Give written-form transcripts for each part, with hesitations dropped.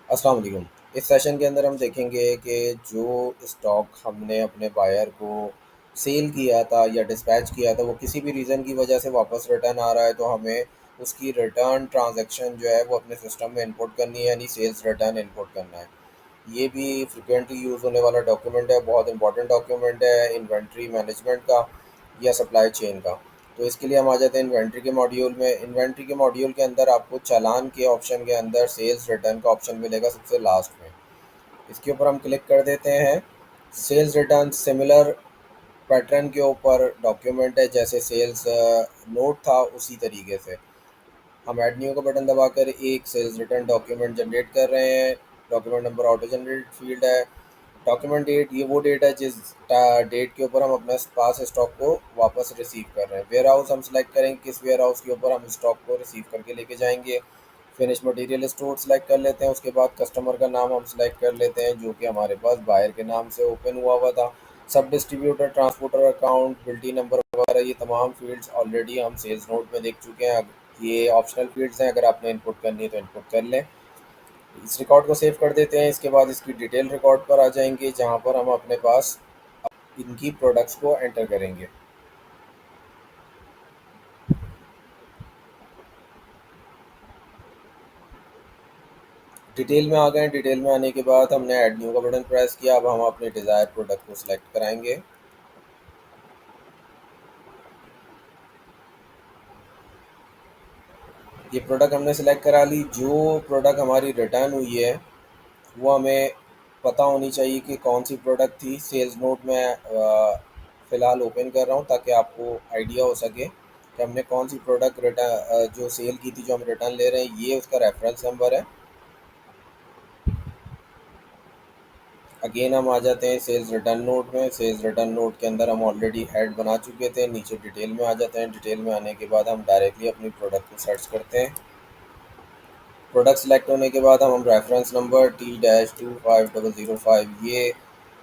अस्सलाम वालेकुम। इस सेशन के अंदर हम देखेंगे कि जो स्टॉक हमने अपने बायर को सेल किया था या डिस्पैच किया था, वो किसी भी रीज़न की वजह से वापस रिटर्न आ रहा है, तो हमें उसकी रिटर्न ट्रांजैक्शन जो है वो अपने सिस्टम में इंपोर्ट करनी है, यानी सेल्स रिटर्न इंपोर्ट करना है। ये भी फ्रिक्वेंटली यूज़ होने वाला डॉक्यूमेंट है, बहुत इंपॉर्टेंट डॉक्यूमेंट है इन्वेंट्री मैनेजमेंट का या सप्लाई चेन का। तो इसके लिए हम आ जाते हैं इन्वेंट्री के मॉड्यूल में। इन्वेंट्री के मॉड्यूल के अंदर आपको चालान के ऑप्शन के अंदर सेल्स रिटर्न का ऑप्शन मिलेगा सबसे लास्ट में। इसके ऊपर हम क्लिक कर देते हैं। सेल्स रिटर्न सिमिलर पैटर्न के ऊपर डॉक्यूमेंट है, जैसे सेल्स नोट था उसी तरीके से। हम ऐड न्यू का बटन दबाकर एक सेल्स रिटर्न डॉक्यूमेंट जनरेट कर रहे हैं। Document number auto generate field है। डॉक्यूमेंट डेट, ये वो डेट है जिस डेट के ऊपर हम अपने पास स्टॉक को वापस रिसीव कर रहे हैं। वेयर हाउस हम सेलेक्ट करेंगे, किस वेयर हाउस के ऊपर हम स्टॉक को रिसीव करके लेके जाएंगे। फिनिश मटेरियल स्टोर सेलेक्ट कर लेते हैं। उसके बाद कस्टमर का नाम हम सेलेक्ट कर लेते हैं, जो कि हमारे पास बायर के नाम से ओपन हुआ हुआ था। सब डिस्ट्रीब्यूटर, ट्रांसपोर्टर अकाउंट, बिल्टी नंबर वगैरह, ये तमाम फील्ड्स ऑलरेडी हम सेल्स नोट में देख चुके हैं। ये ऑप्शनल फील्ड्स हैं, अगर आपने इनपुट करनी है तो इनपुट कर लें। इस रिकॉर्ड को सेव कर देते हैं। इसके बाद इसकी डिटेल रिकॉर्ड पर आ जाएंगे, जहाँ पर हम अपने पास इनकी प्रोडक्ट्स को एंटर करेंगे। डिटेल में आ गए। डिटेल में आने के बाद हमने ऐड न्यू का बटन प्रेस किया। अब हम अपने डिज़ायर प्रोडक्ट को सिलेक्ट कराएंगे। ये प्रोडक्ट हमने सेलेक्ट करा ली। जो प्रोडक्ट हमारी रिटर्न हुई है वो हमें पता होनी चाहिए कि कौन सी प्रोडक्ट थी। सेल्स नोट में फ़िलहाल ओपन कर रहा हूँ ताकि आपको आइडिया हो सके कि हमने कौन सी प्रोडक्ट रिटर्न जो सेल की थी, जो हम रिटर्न ले रहे हैं। ये उसका रेफरेंस नंबर है। अगेन हम आ जाते हैं सेल्स रिटर्न नोट में। सेल्स रिटर्न नोट के अंदर हम ऑलरेडी हेड बना चुके थे। नीचे डिटेल में आ जाते हैं। डिटेल में आने के बाद हम डायरेक्टली अपनी प्रोडक्ट को सर्च करते हैं। प्रोडक्ट सेलेक्ट होने के बाद हम रेफरेंस नंबर T-25005, ये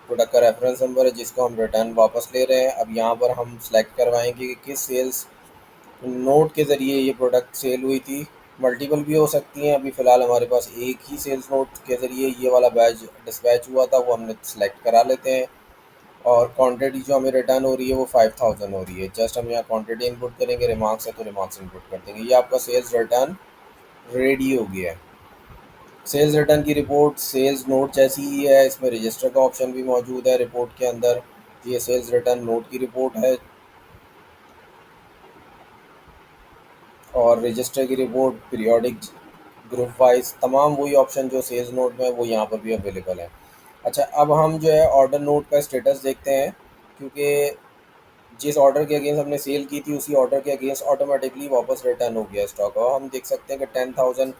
प्रोडक्ट का रेफरेंस नंबर है जिसको हम रिटर्न वापस ले रहे हैं। अब यहाँ पर हम सेलेक्ट करवाएंगे कि किस सेल्स नोट के ज़रिए ये प्रोडक्ट सेल हुई थी। मल्टीपल भी हो सकती हैं। अभी फ़िलहाल हमारे पास एक ही सेल्स नोट के ज़रिए ये वाला बैच डिस्पैच हुआ था, वो हमने सेलेक्ट करा लेते हैं। और क्वांटिटी जो हमें रिटर्न हो रही है वो 5000 हो रही है। जस्ट हम यहाँ क्वांटिटी इनपुट करेंगे। रिमार्क्स है तो रिमार्क्स इनपुट कर देंगे। ये आपका सेल्स रिटर्न रेडी हो गया है। सेल्स रिटर्न की रिपोर्ट सेल्स नोट जैसी ही है। इसमें रजिस्टर का ऑप्शन भी मौजूद है रिपोर्ट के अंदर। ये सेल्स रिटर्न नोट की रिपोर्ट है। और रजिस्टर की रिपोर्ट, पीरियोडिक, ग्रुप वाइज, तमाम वही ऑप्शन जो सेल्स नोट में, वो यहाँ पर भी अवेलेबल है। अच्छा, अब हम जो है ऑर्डर नोट का स्टेटस देखते हैं, क्योंकि जिस ऑर्डर के अगेंस्ट हमने सेल की थी उसी ऑर्डर के अगेंस्ट ऑटोमेटिकली वापस रिटर्न हो गया स्टॉक। और हम देख सकते हैं कि 10,000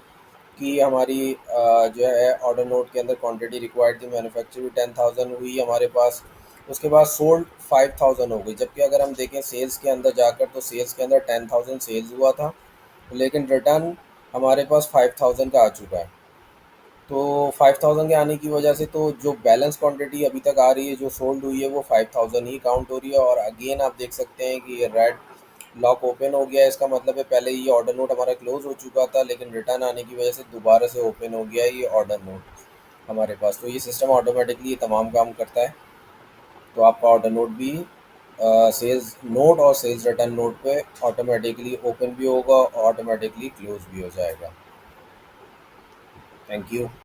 की हमारी जो है ऑर्डर नोट के अंदर क्वांटिटी रिक्वायर्ड थी। मैन्युफैक्चर भी 10,000 हुई हमारे पास। उसके बाद सोल्ड 5,000 हो गई। जबकि अगर हम देखें सेल्स के अंदर जाकर, तो सेल्स के अंदर 10,000 सेल्स हुआ था, लेकिन रिटर्न हमारे पास 5,000 का आ चुका है। तो 5,000 के आने की वजह से तो जो बैलेंस क्वांटिटी अभी तक आ रही है, जो सोल्ड हुई है, वो 5,000 ही काउंट हो रही है। और अगेन आप देख सकते हैं कि ये रेड लॉक ओपन हो गया है। इसका मतलब है पहले ये ऑर्डर नोट हमारा क्लोज हो चुका था, लेकिन रिटर्न आने की वजह से दोबारा से ओपन हो गया है ये ऑर्डर नोट हमारे पास। तो ये सिस्टम ऑटोमेटिकली ये तमाम काम करता है। तो आपका ऑर्डर नोट भी सेल्स नोट और सेल्स रिटर्न नोट पे ऑटोमेटिकली ओपन भी होगा और ऑटोमेटिकली क्लोज भी हो जाएगा। Thank you.